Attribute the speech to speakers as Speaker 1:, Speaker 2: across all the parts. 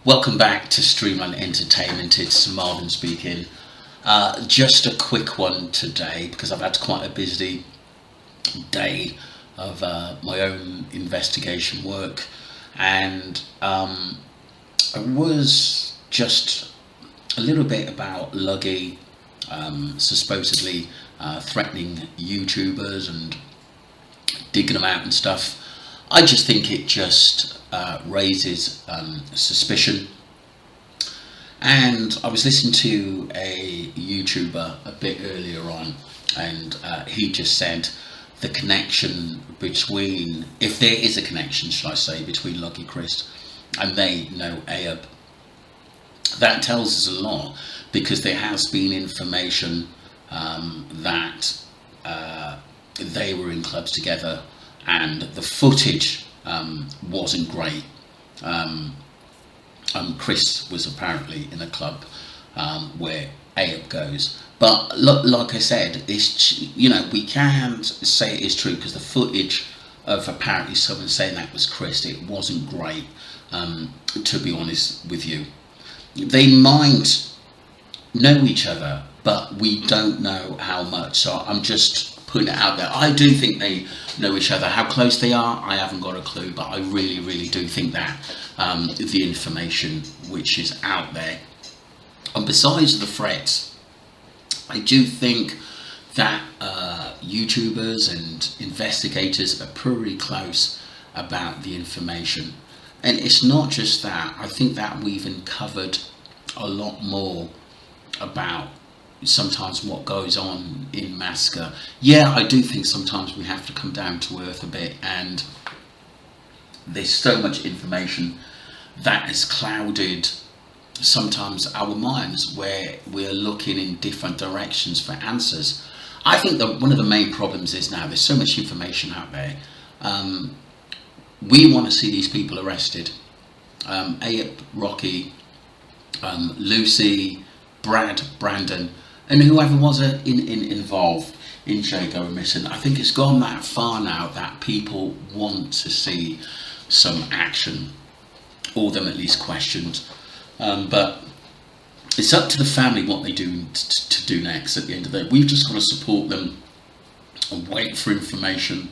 Speaker 1: Welcome back to Streamline Entertainment. It's Marvin speaking. Just a quick one today because I've had quite a busy day of my own investigation work, and I was just a little bit about Luggy supposedly threatening YouTubers and digging them out and stuff. I just think it just raises suspicion. And I was listening to a YouTuber a bit earlier on, and he just said the connection between, if there is a connection, shall I say, between Lucky Chris and they know Abe, that tells us a lot because there has been information that they were in clubs together, and the footage wasn't great. Chris was apparently in a club where Abe goes, but like I said, it's, we can't say it is true because the footage of apparently someone saying that was Chris, it wasn't great. To be honest with you, they might know each other, but we don't know how much. So I'm just putting it out there. I do think they know each other. How close they are, I haven't got a clue, but I really do think that the information which is out there, and besides the threats, I do think that YouTubers and investigators are pretty close about the information. And it's not just that. I think that we've uncovered a lot more about sometimes what goes on in Massacre. Yeah, I do think sometimes we have to come down to earth a bit, and there's so much information that has clouded sometimes our minds where we're looking in different directions for answers. I think that one of the main problems is now there's so much information out there. We want to see these people arrested. Abe, Rocky, Lucy, Brad, Brandon, and whoever was involved in Jago and Missing. I think it's gone that far now that people want to see some action, or them at least questioned. But it's up to the family what they do to do next. At the end of the day, we've just got to support them and wait for information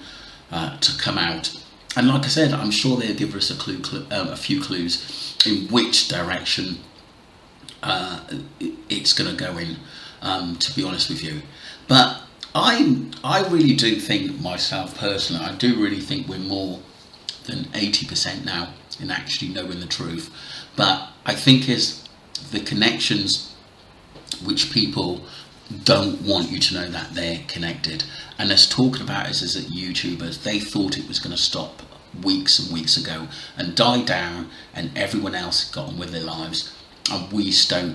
Speaker 1: to come out. And like I said, I'm sure they'll give us a few clues in which direction it's going to go in, to be honest with you. But I really do think, myself personally, I do really think we're more than 80% now in actually knowing the truth. But I think is the connections which people don't want you to know that they're connected. And us talking about it as YouTubers, they thought it was going to stop weeks and weeks ago and die down, and everyone else got on with their lives. And we still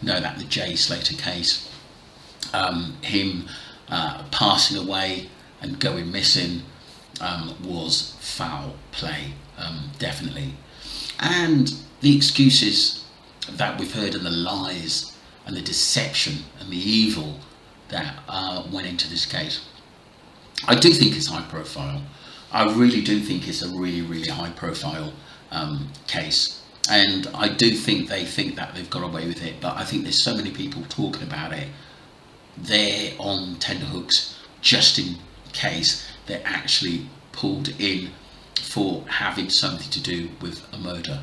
Speaker 1: know that the Slater case, him passing away and going missing, was foul play, definitely. And the excuses that we've heard, and the lies and the deception and the evil that went into this case, I do think it's high profile. I really do think it's a really high profile case. And I do think they think that they've got away with it, but I think there's so many people talking about it. They're on tenterhooks just in case they're actually pulled in for having something to do with a murder,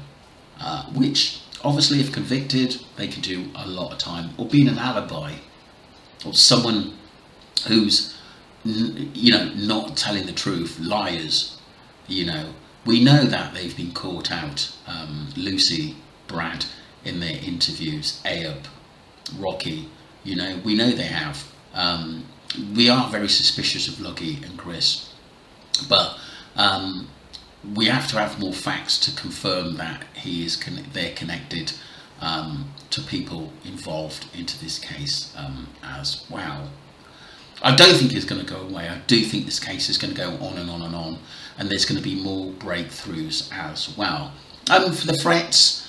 Speaker 1: which obviously if convicted they could do a lot of time, or being an alibi, or someone who's not telling the truth, liars. We know that they've been caught out, Lucy, Brad, in their interviews, Abe, Rocky, we know they have. We are very suspicious of Lucky and Chris, but we have to have more facts to confirm that they're connected to people involved into this case as well. I don't think it's going to go away. I do think this case is going to go on and on and on, and there's going to be more breakthroughs as well. For the threats,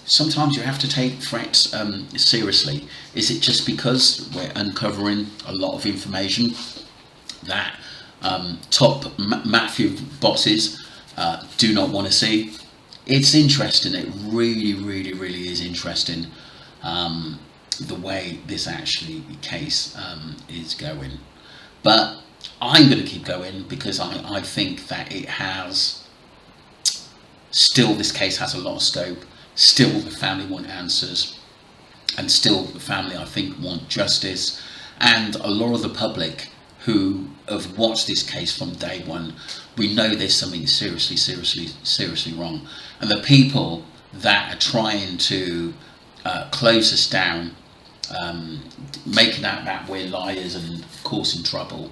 Speaker 1: sometimes you have to take threats seriously. Is it just because we're uncovering a lot of information that top mafia bosses do not want to see? it's interesting. It really, really, really is interesting, the way this actually case is going. But I'm going to keep going because I think that it has still, this case has a lot of scope. Still, the family want answers, and still the family, I think, want justice. And a lot of the public who have watched this case from day one, we know there's something seriously wrong. And the people that are trying to close us down, making out that we're liars and causing trouble,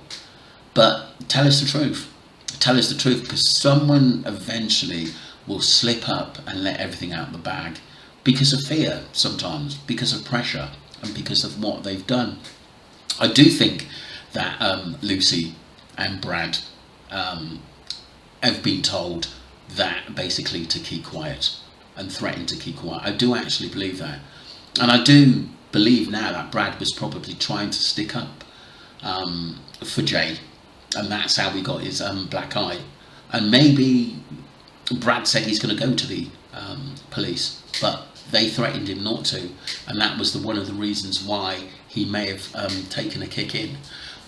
Speaker 1: but tell us the truth. Tell us the truth, because someone eventually will slip up and let everything out of the bag because of fear sometimes, because of pressure, and because of what they've done. I do think that Lucy and Brad have been told that basically to keep quiet and threatened to keep quiet. I do actually believe that. And I do believe now that Brad was probably trying to stick up for Jay, and that's how we got his black eye. And maybe Brad said he's going to go to the police, but they threatened him not to, and that was one of the reasons why he may have taken a kick in.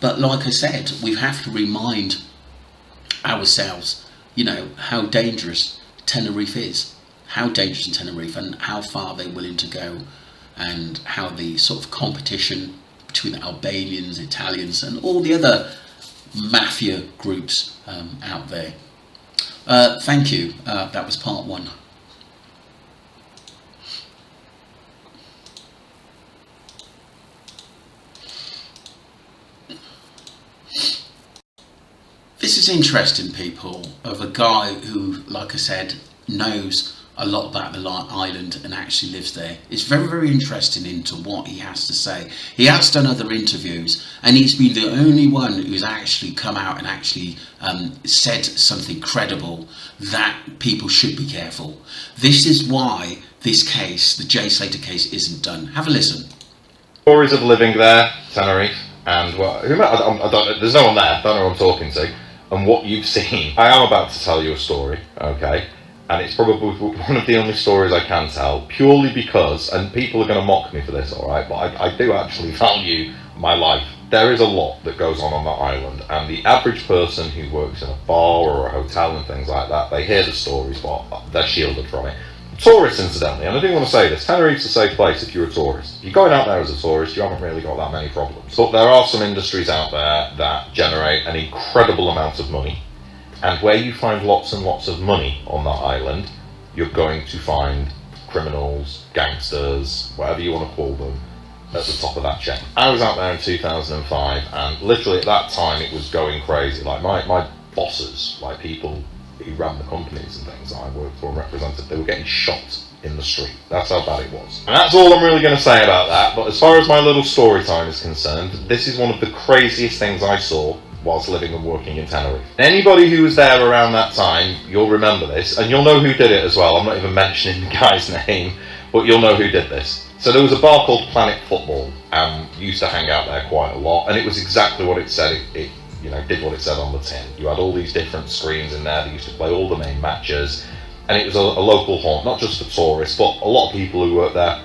Speaker 1: But like I said, we have to remind ourselves, you know, how dangerous Tenerife is, how dangerous in Tenerife, and how far they're willing to go, and how the sort of competition between the Albanians, Italians, and all the other mafia groups out there. Thank you. That was part one. This is interesting, people, of a guy who, like I said, knows a lot about the island and actually lives there. It's very, very interesting into what he has to say. He has done other interviews, and he's been the only one who's actually come out and actually said something credible that people should be careful. This is why this case, the Jay Slater case, isn't done. Have a listen.
Speaker 2: Stories of living there, Tenerife, and there's no one there, I don't know who I'm talking to, and what you've seen. I am about to tell you a story, okay? And it's probably one of the only stories I can tell, purely because, and people are going to mock me for this, alright, but I do actually value my life. There is a lot that goes on that island, and the average person who works in a bar or a hotel and things like that, they hear the stories, but they're shielded from it. Tourists, incidentally, and I do want to say this, Tenerife's a safe place if you're a tourist. If you're going out there as a tourist, you haven't really got that many problems. But there are some industries out there that generate an incredible amount of money. And where you find lots and lots of money on that island, you're going to find criminals, gangsters, whatever you want to call them, at the top of that chain. I was out there in 2005, and literally at that time it was going crazy. Like my bosses, like people who ran the companies and things that I worked for and represented, they were getting shot in the street. That's how bad it was. And that's all I'm really going to say about that. But as far as my little story time is concerned, this is one of the craziest things I saw whilst living and working in Tenerife. Anybody who was there around that time, you'll remember this, and you'll know who did it as well. I'm not even mentioning the guy's name, but you'll know who did this. So there was a bar called Planet Football, and used to hang out there quite a lot, and it was exactly what it said. It did what it said on the tin. You had all these different screens in there that used to play all the main matches, and it was a local haunt, not just for tourists, but a lot of people who worked there.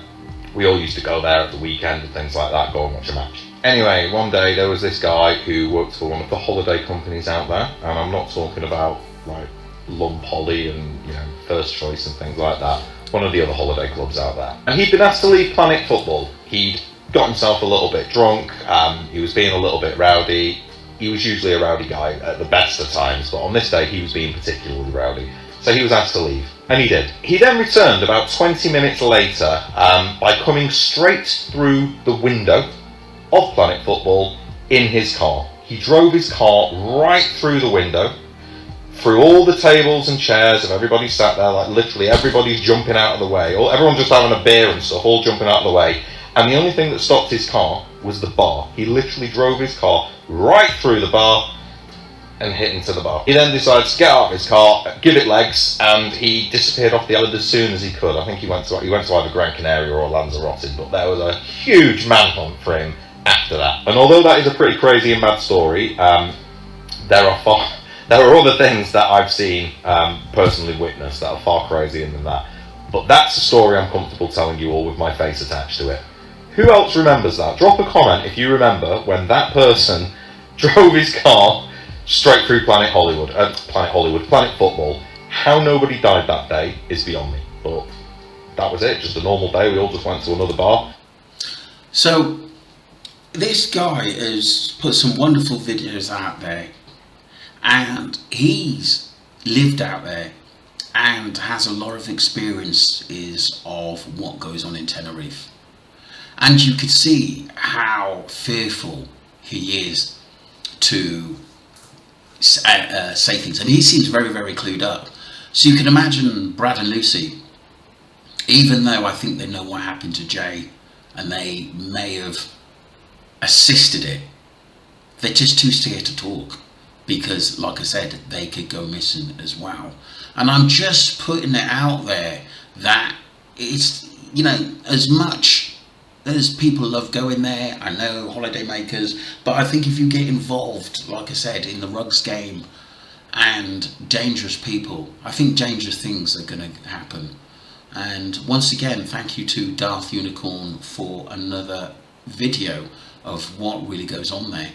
Speaker 2: We all used to go there at the weekend and things like that, go and watch a match. Anyway, one day there was this guy who worked for one of the holiday companies out there, and I'm not talking about like Lum Poly and First Choice and things like that, one of the other holiday clubs out there. And he'd been asked to leave Planet Football. He'd got himself a little bit drunk, he was being a little bit rowdy. He was usually a rowdy guy at the best of times, but on this day he was being particularly rowdy. So he was asked to leave, and he did. He then returned about 20 minutes later by coming straight through the window of Planet Football in his car. He drove his car right through the window, through all the tables and chairs of everybody sat there, like literally everybody's jumping out of the way, or everyone just having a beer and stuff, all jumping out of the way. And the only thing that stopped his car was the bar. He literally drove his car right through the bar and hit into the bar. He then decided to get out of his car, give it legs, and he disappeared off the island as soon as he could. I think he went to either Gran Canaria or Lanzarote, but there was a huge manhunt for him after that. And although that is a pretty crazy and mad story, there There are other things that I've seen, personally witnessed, that are far crazier than that. But that's a story I'm comfortable telling you all with my face attached to it. Who else remembers that? Drop a comment if you remember when that person drove his car straight through Planet Football. How nobody died that day is beyond me. But that was it, just a normal day. We all just went to another bar.
Speaker 1: So this guy has put some wonderful videos out there, and he's lived out there and has a lot of experiences of what goes on in Tenerife. And you could see how fearful he is to say things, and he seems very, very clued up. So you can imagine Brad and Lucy, even though I think they know what happened to Jay and they may have assisted it, they're just too scared to talk because, like I said, they could go missing as well. And I'm just putting it out there that it's, you know, as much as people love going there, I know holiday makers, but I think if you get involved, like I said, in the rugs game and dangerous people, I think dangerous things are going to happen. And once again, thank you to Darth Unicorn for another video of what really goes on there.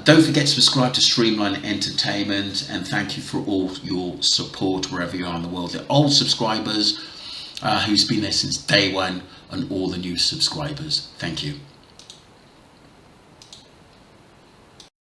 Speaker 1: Don't forget to subscribe to Streamline Entertainment, and thank you for all your support wherever you are in the world. The old subscribers who's been there since day one, and all the new subscribers. Thank you.